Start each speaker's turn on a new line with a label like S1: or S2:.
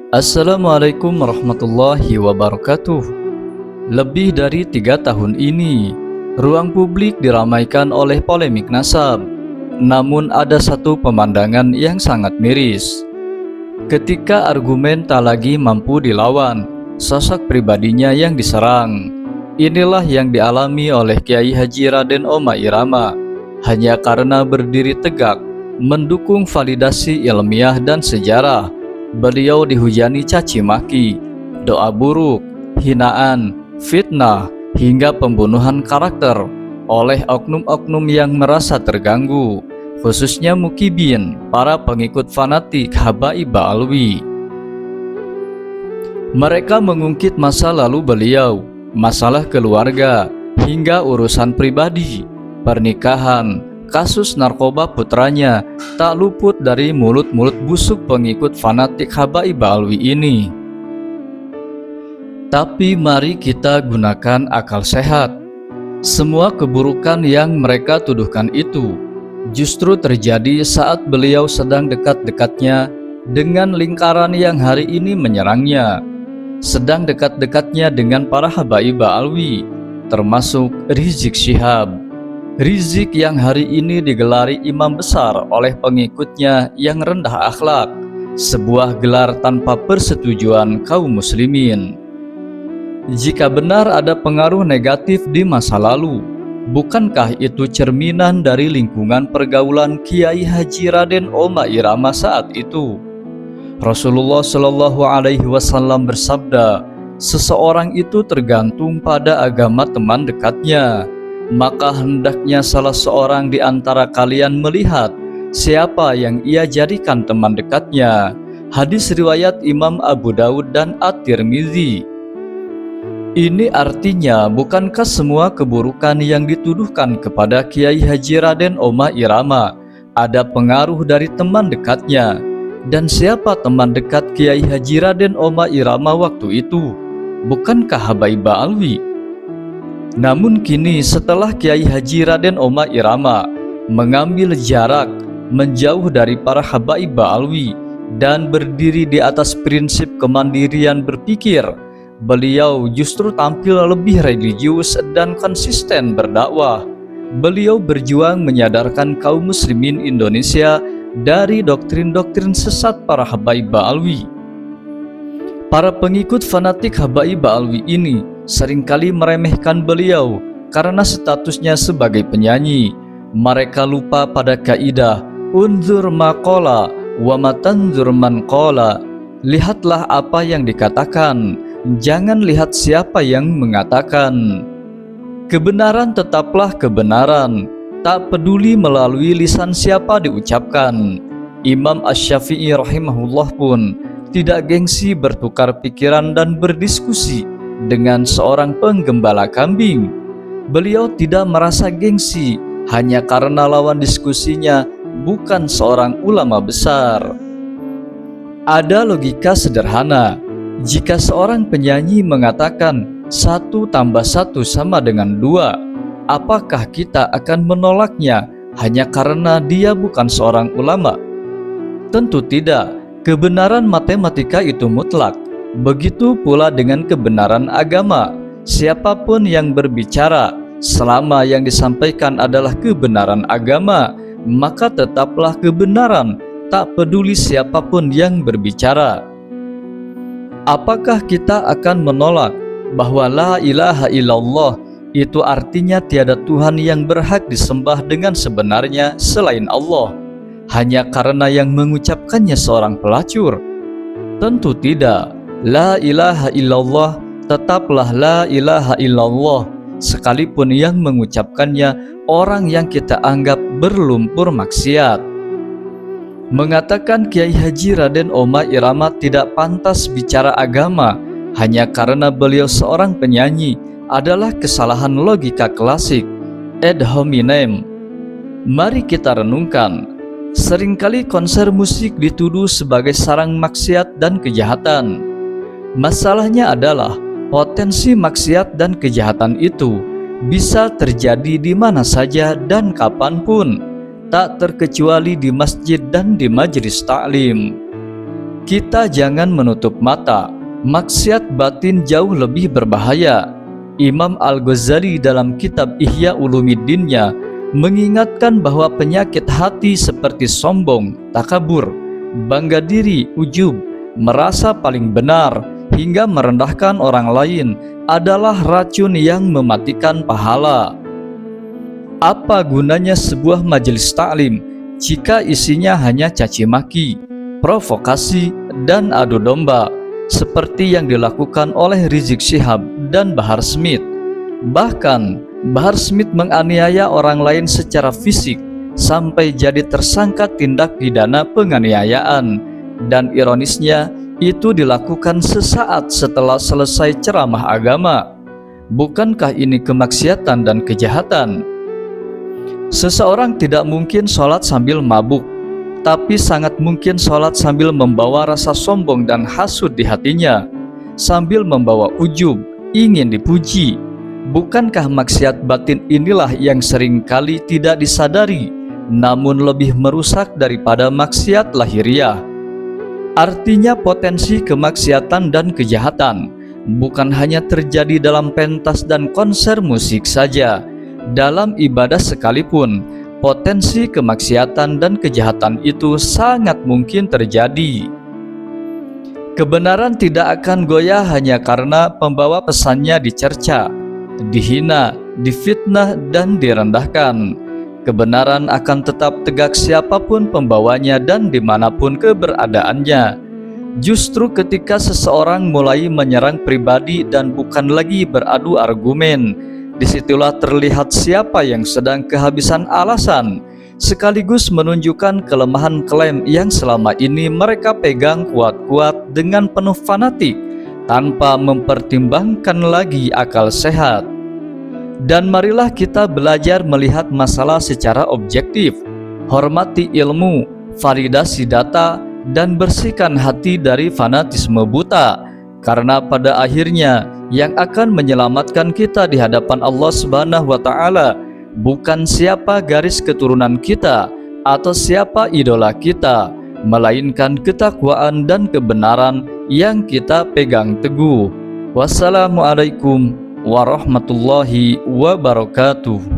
S1: Assalamualaikum warahmatullahi wabarakatuh. Lebih dari 3 tahun ini, ruang publik diramaikan oleh polemik nasab. Namun ada satu pemandangan yang sangat miris. Ketika argumen tak lagi mampu dilawan, sosok pribadinya yang diserang. Inilah yang dialami oleh Kiai Haji Raden Oma Irama. Hanya karena berdiri tegak, mendukung validasi ilmiah dan sejarah, beliau dihujani caci maki, doa buruk, hinaan, fitnah, hingga pembunuhan karakter oleh oknum-oknum yang merasa terganggu, khususnya mukibin, para pengikut fanatik Habaib Ba'alwi. Mereka mengungkit masa lalu beliau, masalah keluarga, hingga urusan pribadi, pernikahan, kasus narkoba putranya tak luput dari mulut-mulut busuk pengikut fanatik Habaib Ba'alwi ini. Tapi mari kita gunakan akal sehat. Semua keburukan yang mereka tuduhkan itu justru terjadi saat beliau sedang dekat-dekatnya dengan lingkaran yang hari ini menyerangnya, sedang dekat-dekatnya dengan para Habaib Ba'alwi, termasuk Rizik Syihab. Rizik yang hari ini digelari imam besar oleh pengikutnya yang rendah akhlak, sebuah gelar tanpa persetujuan kaum muslimin. Jika benar ada pengaruh negatif di masa lalu, bukankah itu cerminan dari lingkungan pergaulan Kiai Haji Raden Oma Irama saat itu? Rasulullah Shallallahu Alaihi Wasallam bersabda, seseorang itu tergantung pada agama teman dekatnya. Maka hendaknya salah seorang di antara kalian melihat siapa yang ia jadikan teman dekatnya. Hadis riwayat Imam Abu Daud dan At-Tirmizi. Ini artinya, bukankah semua keburukan yang dituduhkan kepada Kiai Haji Raden Oma Irama ada pengaruh dari teman dekatnya? Dan siapa teman dekat Kiai Haji Raden Oma Irama waktu itu? Bukankah Habaib Ba'alwi? Namun kini setelah Kiai Haji Raden Oma Irama mengambil jarak, menjauh dari para Habaib Ba'alwi dan berdiri di atas prinsip kemandirian berpikir, beliau justru tampil lebih religius dan konsisten berdakwah. Beliau berjuang menyadarkan kaum muslimin Indonesia dari doktrin-doktrin sesat para Habaib Ba'alwi. Para pengikut fanatik Habaib Ba'alwi ini seringkali meremehkan beliau karena statusnya sebagai penyanyi. Mereka lupa pada kaidah unzur maqala wa matanzur man qala. Lihatlah apa yang dikatakan, jangan lihat siapa yang mengatakan. Kebenaran tetaplah kebenaran, tak peduli melalui lisan siapa diucapkan. Imam Asy-Syafi'i rahimahullah pun tidak gengsi bertukar pikiran dan berdiskusi dengan seorang penggembala kambing. Beliau tidak merasa gengsi hanya karena lawan diskusinya bukan seorang ulama besar. Ada logika sederhana. Jika seorang penyanyi mengatakan 1 tambah 1 sama dengan 2, apakah kita akan menolaknya hanya karena dia bukan seorang ulama? Tentu tidak. Kebenaran matematika itu mutlak. Begitu pula dengan kebenaran agama. Siapapun yang berbicara, selama yang disampaikan adalah kebenaran agama, maka tetaplah kebenaran, tak peduli siapapun yang berbicara. Apakah kita akan menolak bahwa la ilaha illallah itu artinya tiada Tuhan yang berhak disembah dengan sebenarnya selain Allah, hanya karena yang mengucapkannya seorang pelacur? Tentu tidak. La ilaha illallah tetaplah la ilaha illallah, sekalipun yang mengucapkannya orang yang kita anggap berlumpur maksiat. Mengatakan Kiai Haji Raden Oma Irama tidak pantas bicara agama hanya karena beliau seorang penyanyi adalah kesalahan logika klasik ad hominem. Mari kita renungkan. Seringkali konser musik dituduh sebagai sarang maksiat dan kejahatan. Masalahnya adalah potensi maksiat dan kejahatan itu bisa terjadi di mana saja dan kapanpun, tak terkecuali di masjid dan di majelis taklim. Kita jangan menutup mata, maksiat batin jauh lebih berbahaya. Imam Al-Ghazali dalam kitab Ihya Ulumiddin-nya mengingatkan bahwa penyakit hati seperti sombong, takabur, bangga diri, ujub, merasa paling benar, hingga merendahkan orang lain adalah racun yang mematikan pahala. Apa gunanya sebuah majelis taklim jika isinya hanya caci maki, provokasi, dan adu domba, seperti yang dilakukan oleh Rizik Syihab dan Bahar Smith? Bahkan, Bahar Smith menganiaya orang lain secara fisik sampai jadi tersangka tindak pidana penganiayaan, dan ironisnya itu dilakukan sesaat setelah selesai ceramah agama. Bukankah ini kemaksiatan dan kejahatan? Seseorang tidak mungkin sholat sambil mabuk, tapi sangat mungkin sholat sambil membawa rasa sombong dan hasud di hatinya, sambil membawa ujub, ingin dipuji. Bukankah maksiat batin inilah yang seringkali tidak disadari, namun lebih merusak daripada maksiat lahiriah? Artinya potensi kemaksiatan dan kejahatan bukan hanya terjadi dalam pentas dan konser musik saja. Dalam ibadah sekalipun, potensi kemaksiatan dan kejahatan itu sangat mungkin terjadi. Kebenaran tidak akan goyah hanya karena pembawa pesannya dicerca, dihina, difitnah, dan direndahkan. Kebenaran akan tetap tegak siapapun pembawanya dan dimanapun keberadaannya. Justru ketika seseorang mulai menyerang pribadi dan bukan lagi beradu argumen, disitulah terlihat siapa yang sedang kehabisan alasan, sekaligus menunjukkan kelemahan klaim yang selama ini mereka pegang kuat-kuat dengan penuh fanatik, tanpa mempertimbangkan lagi akal sehat. Dan marilah kita belajar melihat masalah secara objektif, hormati ilmu, validasi data, dan bersihkan hati dari fanatisme buta. Karena pada akhirnya yang akan menyelamatkan kita di hadapan Allah Subhanahu wa Ta'ala bukan siapa garis keturunan kita atau siapa idola kita, melainkan ketakwaan dan kebenaran yang kita pegang teguh. Wassalamualaikum warahmatullahi wabarakatuh.